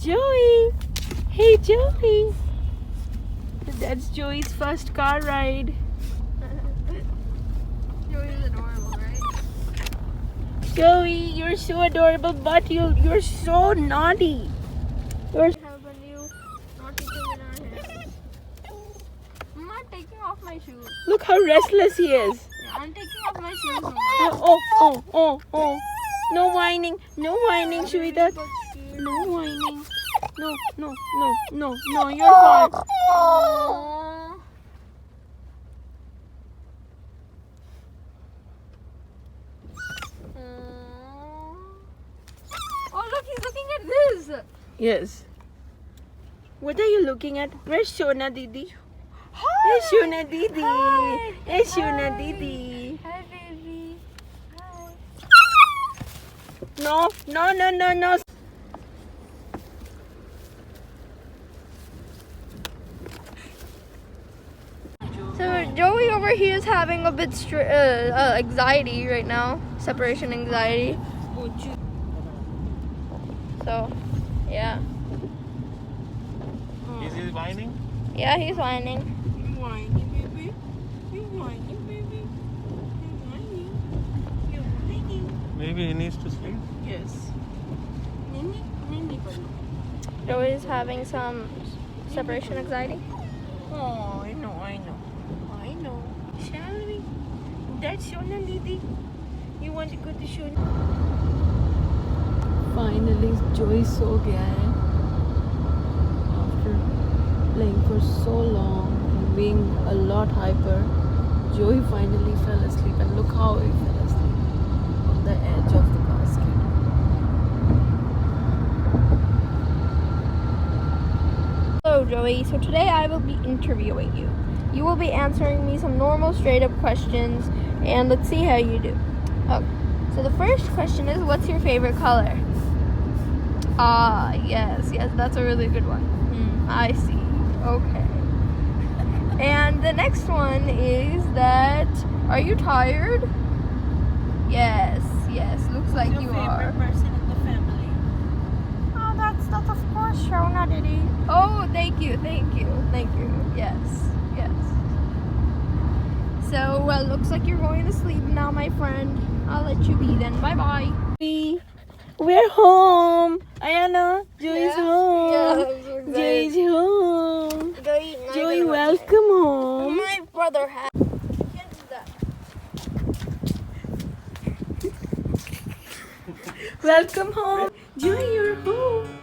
Joey! Hey, Joey! That's Joey's first car ride. Joey's adorable, right? Joey, you're so adorable, but you're so naughty. You're Have a new naughty thing in our hair. I'm not taking off my shoes. look how restless he is. Yeah, I'm taking off my shoes. Mama. Oh. No whining, sweetheart. No whining. No, you're fine. Aww. Oh, look, he's looking at this. Yes. What are you looking at? Where's Shona Didi? Hi. Hey, Shona Didi. Hi. Hey, Shona Hi. Didi. Hi, baby. Hi. No. So Joey over here is having a bit anxiety right now, separation anxiety. So, yeah. Is he whining? Yeah, he's whining. Whiny, baby. You whiny, baby. You whiny. Maybe he needs to sleep. Yes. Nini. Joey's having some separation anxiety. Oh, I know. Shall we? That's Shona Didi. You want to go to Shona? Finally, Joey so gay. After playing for so long and being a lot hyper, Joey finally fell asleep. And look how he fell asleep on the edge of the basket. Hello, Joey. So today I will be interviewing you. You will be answering me some normal, straight-up questions, and let's see how you do. Okay. So the first question is, what's your favorite color? Ah, yes, that's a really good one. I see. Okay. And the next one is that, are you tired? Yes, looks like you are. Person in the family? Oh, that's of course Shona Didi. Oh, thank you. Yes. So, well, looks like you're going to sleep now, my friend. I'll let you be then. Bye-bye. We're home. Ayana, Joey's home. Yeah, I'm so excited. Joey's home. Joey, Joey, welcome home. My brother has. Can't do that. Welcome home. Joey, you're home.